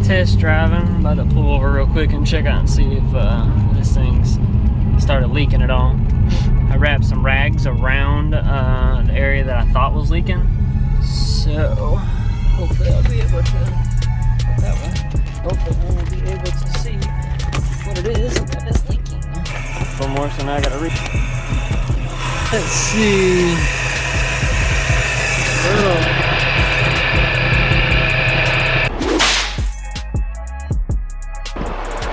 test driving. I'm about to pull over real quick and check out and see if this thing's started leaking at all. I wrapped some rags around the area that I thought was leaking, so hopefully I'll be able to put that way. Hopefully I will be able to see what it is that is leaking. A little more, so now I gotta reach. Let's see.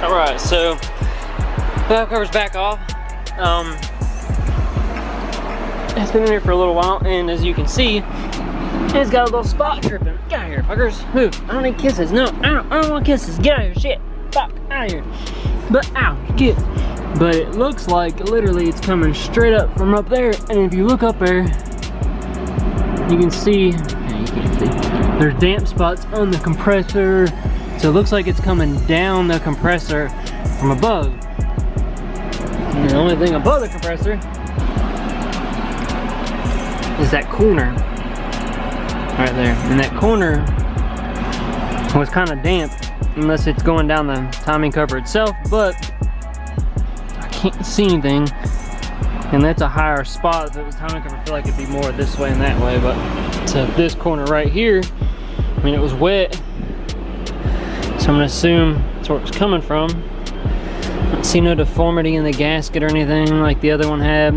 Alright, so valve cover's back off. It's been in here for a little while, and as you can see, it's got a little spot dripping. Get out of here, fuckers. Move. I don't need kisses. No, I don't want kisses. Get out of here. Shit. Fuck. Out of here. But, ow. Get. But it looks like literally it's coming straight up from up there. And if you look up there, you can see, yeah, you can't see, there's damp spots on the compressor. So it looks like it's coming down the compressor from above. And the only thing above the compressor is that corner right there. And that corner was kind of damp, unless it's going down the timing cover itself, but I can't see anything. And that's a higher spot. If it was timing cover, I feel like it'd be more this way and that way, but to this corner right here, I mean, it was wet. So I'm gonna assume that's where it's coming from. I don't see no deformity in the gasket or anything like the other one had.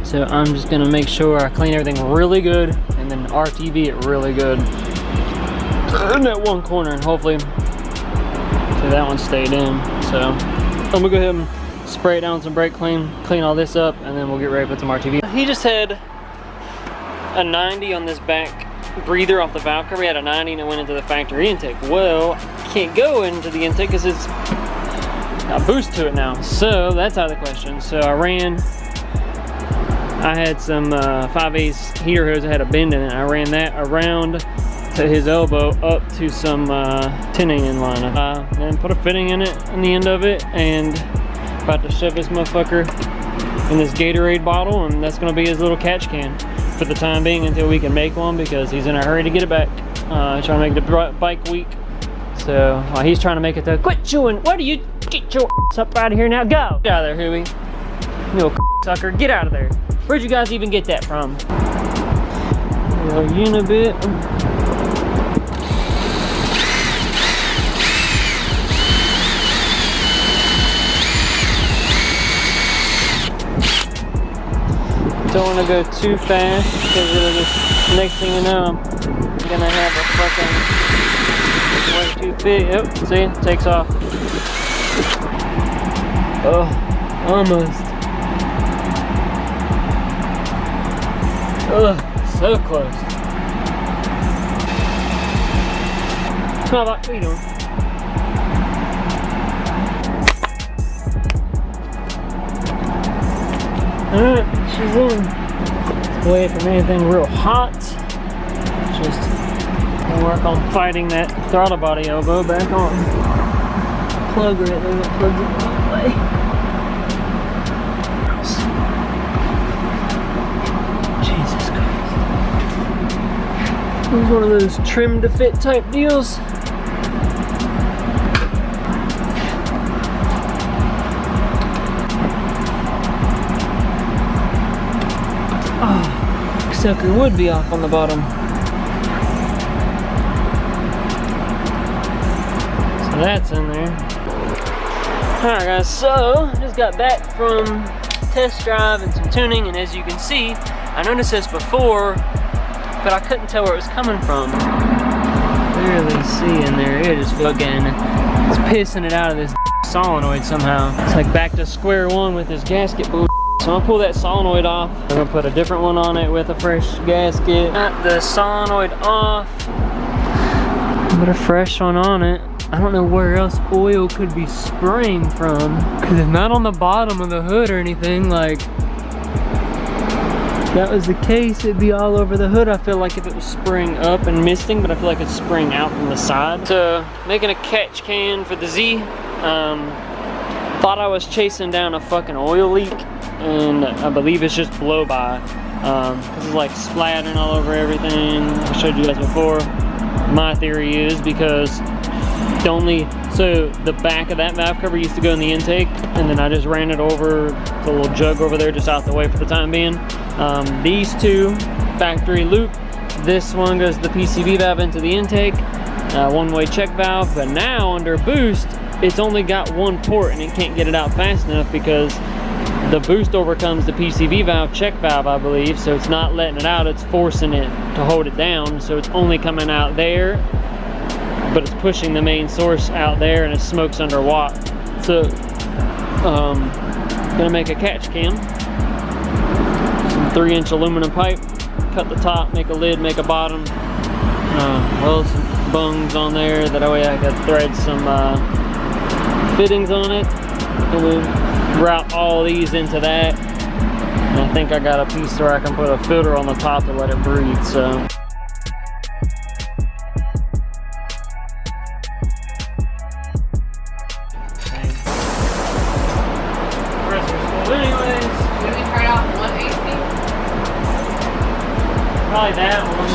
So I'm just gonna make sure I clean everything really good and then RTV it really good in that one corner, and hopefully that one stayed in. So I'm gonna go ahead and spray it down with some brake clean all this up, and then we'll get ready to put some RTV. He just had a 90 on this back breather off the valve cover. He had a 90 and it went into the factory intake. Well, can't go into the intake because it's got a boost to it now, so that's out of the question. So I had some 5/8 heater hose that had a bend in it. I ran that around to his elbow up to some tinning in line. And put a fitting in it on the end of it, and about to shove this motherfucker in this Gatorade bottle, and that's gonna be his little catch can for the time being until we can make one, because he's in a hurry to get it back. Trying to make the bike week. So while he's trying to make it to quit chewing, why do you get your ass up out of here now? Go! Get out of there, Huey. You little sucker, get out of there. Where'd you guys even get that from? Unibit. Don't want to go too fast, because it'll just, next thing you know, I'm gonna have a fucking way too big. Oh, see, it takes off. Oh, almost. Ugh, so close. Smell like, what are you doing? Alright, she's in. Let's wait for anything real hot. Just gonna work on fighting that throttle body elbow back on. Plug right there, that plugs it the wrong way. Jesus Christ. It was one of those trim to fit type deals. Oh, sucker would be off on the bottom. So that's in there. Alright guys, so just got back from test drive and some tuning, and as you can see, I noticed this before, but I couldn't tell where it was coming from. Barely see in there. It just fucking, it's pissing it out of this solenoid somehow. It's like back to square one with this gasket bull. So I'm gonna pull that solenoid off. I'm gonna put a different one on it with a fresh gasket. Got the solenoid off. Put a fresh one on it. I don't know where else oil could be spraying from, because it's not on the bottom of the hood or anything. Like, if that was the case, it'd be all over the hood. I feel like if it was spraying up and misting, but I feel like it's spraying out from the side. So making a catch can for the Z. Thought I was chasing down a fucking oil leak, and I believe it's just blow by. This is like splattering all over everything. I showed you guys before. My theory is because So the back of that valve cover used to go in the intake, and then I just ran it over the little jug over there just out the way for the time being. These two, factory loop. This one goes the PCV valve into the intake, one-way check valve, but now under boost, it's only got one port and it can't get it out fast enough because the boost overcomes the PCV valve check valve, I believe, so it's not letting it out, it's forcing it to hold it down, so it's only coming out there, but it's pushing the main source out there and it smokes under watt. So, gonna make a catch cam, some 3-inch aluminum pipe, cut the top, make a lid, make a bottom, well, some bungs on there, that way I could thread some fittings on it, and we'll route all these into that. And I think I got a piece where I can put a filter on the top to let it breathe, so. Probably that one.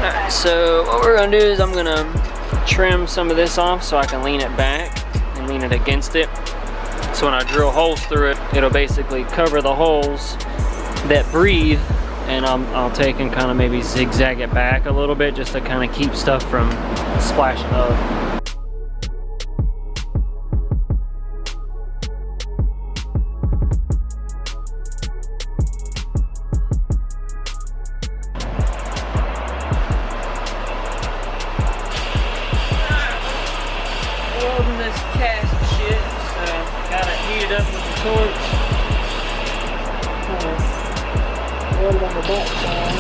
Alright, so what we're gonna do is I'm gonna trim some of this off so I can lean it back and lean it against it. So when I drill holes through it, it'll basically cover the holes that breathe, and I'll take and kind of maybe zigzag it back a little bit just to kind of keep stuff from splashing up. This cast shit, so got it heated up with the torch. Weld it on the back side.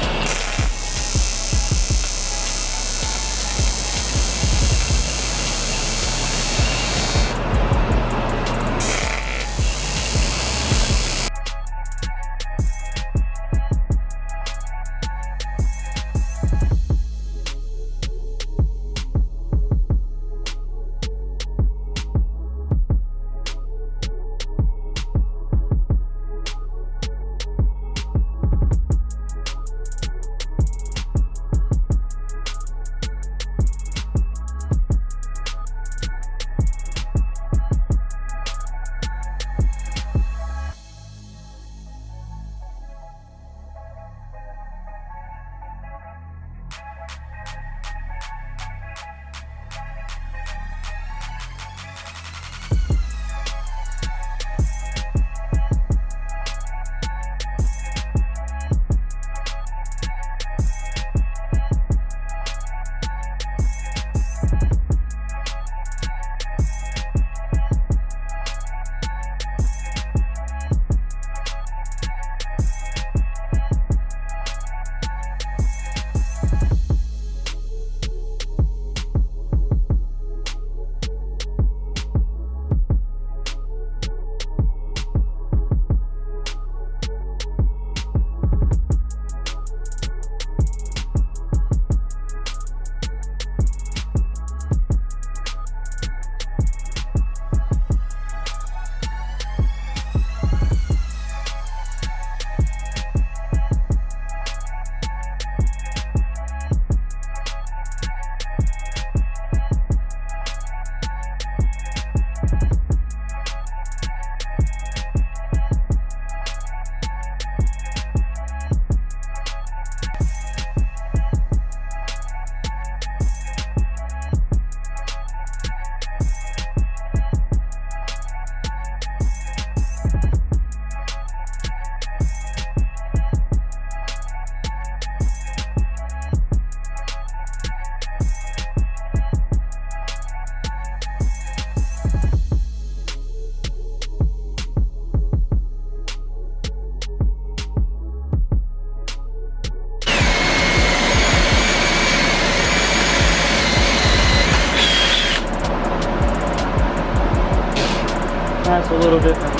That's a little different.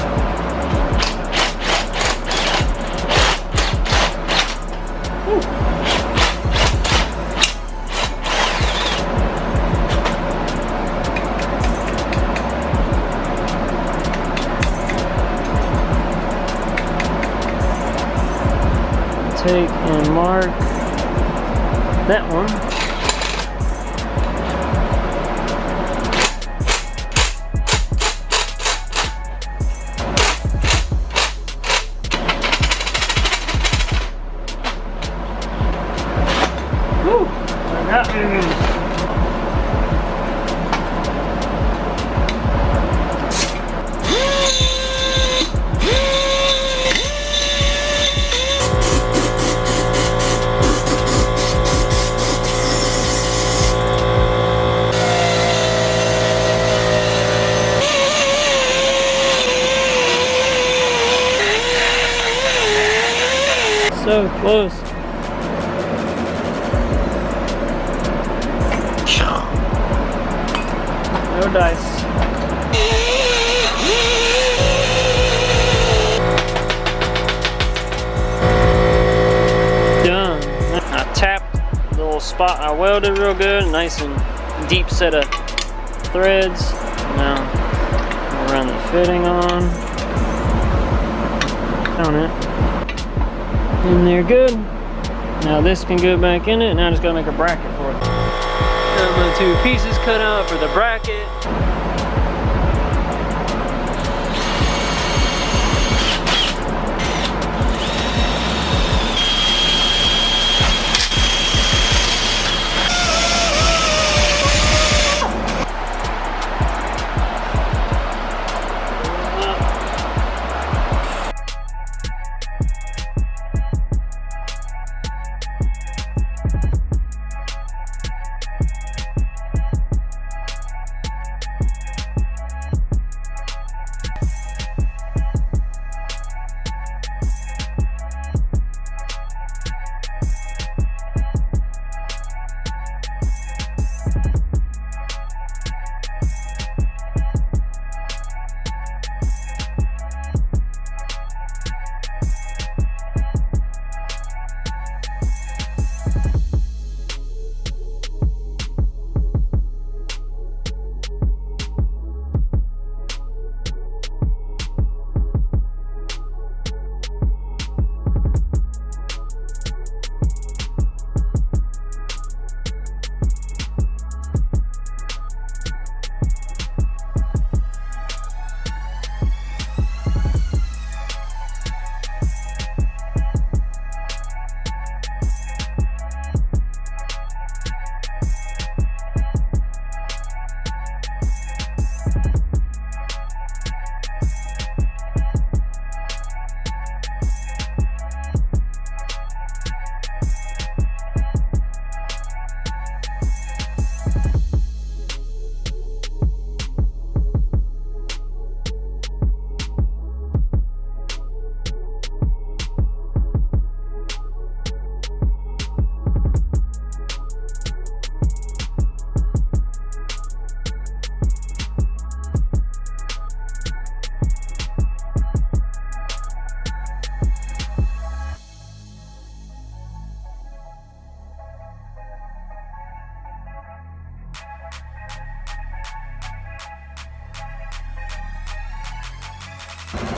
Take and mark that one. Woo! I got me. So close. No dice. Done. I tapped the little spot I welded real good, nice and deep set of threads. Now I'll run the fitting on it. And they're good. Now this can go back in it. Now I just gotta make a bracket for it. Got my 2 pieces cut out for the bracket.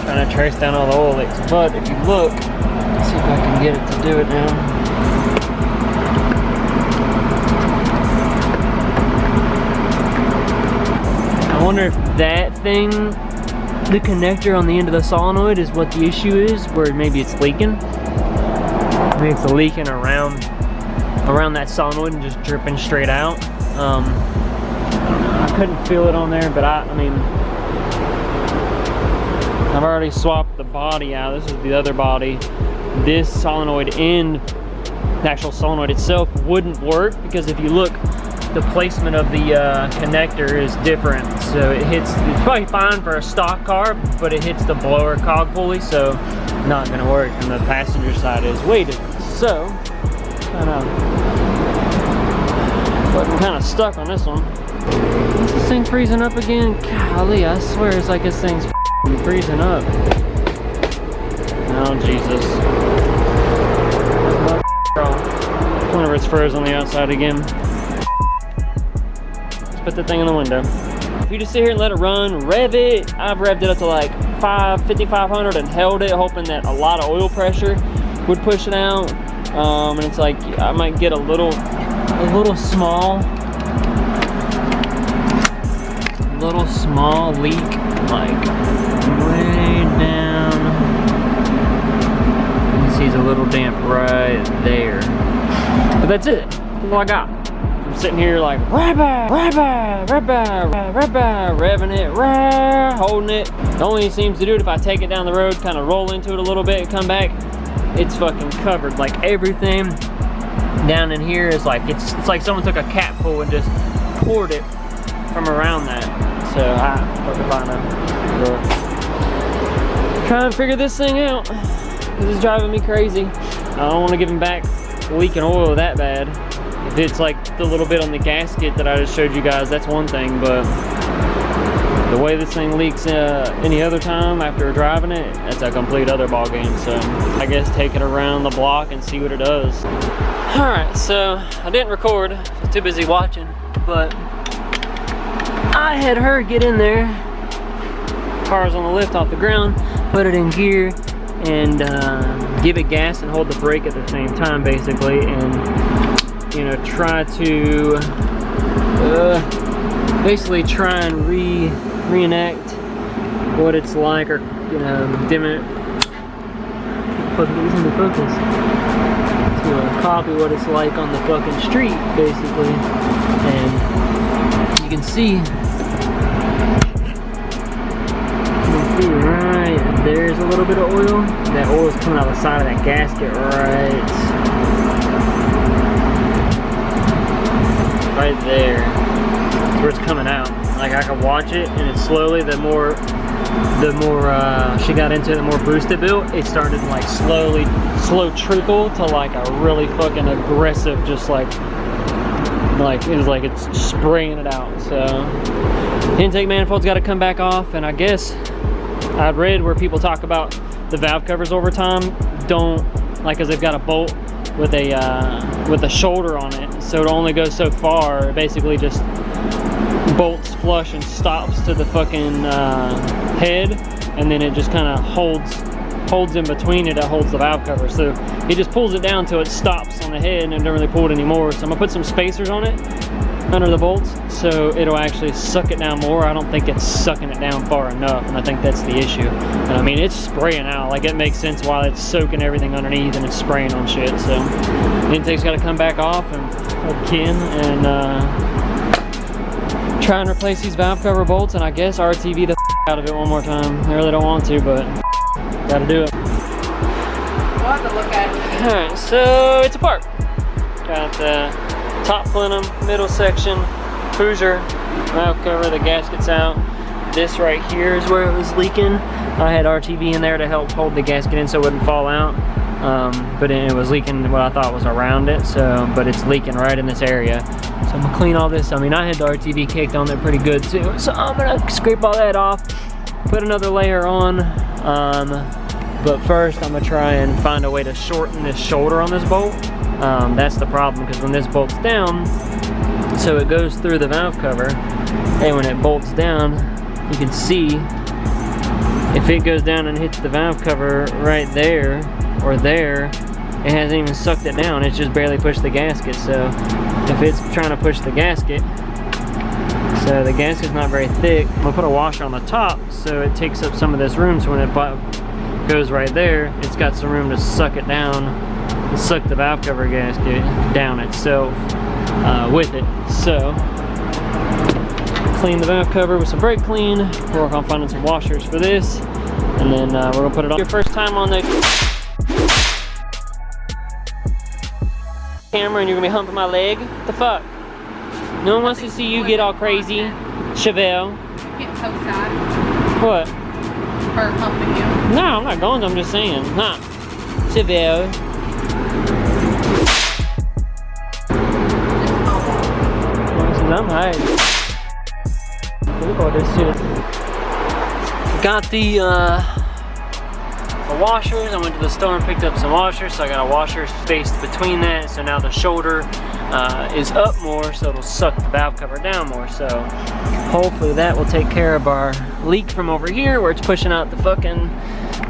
Trying to trace down all the oil leaks, but if you look, let's see if I can get it to do it now. I wonder if that thing, the connector on the end of the solenoid, is what the issue is, where maybe it's leaking. Maybe it's leaking around that solenoid and just dripping straight out. I couldn't feel it on there, but I mean, I've already swapped the body out. This is the other body. This solenoid and the actual solenoid itself wouldn't work, because if you look, the placement of the connector is different. So it's probably fine for a stock car, but it hits the blower cog pulley, so not gonna work. And the passenger side is way different. So, I'm kind of stuck on this one. Is this thing freezing up again? Golly, I swear it's like this thing's freezing up. Oh, Jesus. Whenever it's froze on the outside again. Let's put the thing in the window. If you just sit here and let it run, rev it. I've revved it up to like 5,500 and held it, hoping that a lot of oil pressure would push it out. And it's like, I might get a little small leak, like way down. You can see it's a little damp right there. But that's it. is all I got. I'm sitting here like, revving it, holding it. The only thing it seems to do it if I take it down the road, kind of roll into it a little bit and come back, it's fucking covered. Like everything down in here is like, it's like someone took a cat full and just poured it from around that. So I fucking find out. Trying to figure this thing out. This is driving me crazy. I don't want to give him back leaking oil that bad. If it's like the little bit on the gasket that I just showed you guys, that's one thing, but the way this thing leaks any other time after driving it, that's a complete other ball game. So I guess take it around the block and see what it does. All right, so I didn't record, I was too busy watching, but I had her get in there, car's on the lift off the ground, put it in gear, and give it gas and hold the brake at the same time, basically, and you know, try to basically try and reenact what it's like, or you know, dim it. Fucking get into focus. To copy what it's like on the fucking street, basically, and you can see. Right there's a little bit of oil. That oil is coming out the side of that gasket right there. That's where it's coming out. Like I can watch it, and it's slowly, the more she got into it, the more boost it built. It started like slow trickle to like a really fucking aggressive, just like it was like it's spraying it out. So intake manifold's got to come back off, and I guess I've read where people talk about the valve covers over time don't, like, cause they've got a bolt with a shoulder on it, so it only goes so far. It basically just bolts flush and stops to the fucking head, and then it just kind of holds in between it. It holds the valve cover, so it just pulls it down till it stops on the head, and it doesn't really pull it anymore. So I'm gonna put some spacers on it under the bolts, so it'll actually suck it down more. I don't think it's sucking it down far enough, and I think that's the issue. And I mean, it's spraying out. Like, it makes sense while it's soaking everything underneath and it's spraying on shit. So the intake's got to come back off and again, and try and replace these valve cover bolts, and I guess RTV the out of it one more time. I really don't want to, but gotta do it. We'll have to look at it. All right, so it's apart. Got the top plenum, middle section, Hoosier, valve cover, the gasket's out. This right here is where it was leaking. I had RTV in there to help hold the gasket in so it wouldn't fall out. But it was leaking what I thought was around it, so, but it's leaking right in this area. So I'm gonna clean all this. I mean, I had the RTV caked on there pretty good too. So I'm gonna scrape all that off, put another layer on. But first I'm gonna try and find a way to shorten this shoulder on this bolt. That's the problem, because when this bolts down, so it goes through the valve cover, and when it bolts down, you can see if it goes down and hits the valve cover right there or there, it hasn't even sucked it down. It's just barely pushed the gasket. So if it's trying to push the gasket, so the gasket's not very thick, I'm gonna put a washer on the top so it takes up some of this room, so when it goes right there, it's got some room to suck it down and suck the valve cover gasket down itself with it. So clean the valve cover with some brake clean, work on finding some washers for this, and then we're gonna put it on. Your first time on the camera and you're gonna be humping my leg? What the fuck? No one wants to see you get all crazy, Chevelle. Getting so sad. What? For humping you. No, I'm not going to, I'm just saying. Huh. Chevelle. I'm hiding. Look at all this shit. Got the washers. I went to the store and picked up some washers, so I got a washer spaced between that, so now the shoulder is up more, so it'll suck the valve cover down more. So hopefully that will take care of our leak from over here where it's pushing out the fucking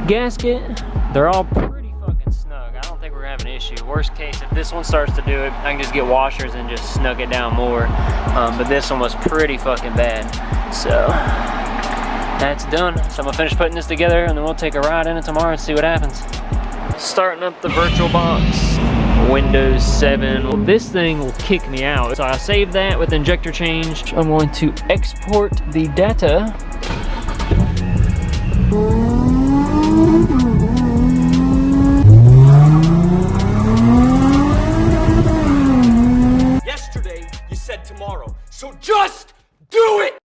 gasket. They're all pretty fucking snug. I don't think we're gonna have an issue. Worst case, if this one starts to do it, I can just get washers and just snug it down more. But this one was pretty fucking bad. So that's done. So I'm gonna finish putting this together, and then we'll take a ride in it tomorrow and see what happens. Starting up the virtual box Windows 7. Well, this thing will kick me out. So I save that with injector change. I'm going to export the data. Yesterday, you said tomorrow. So just do it!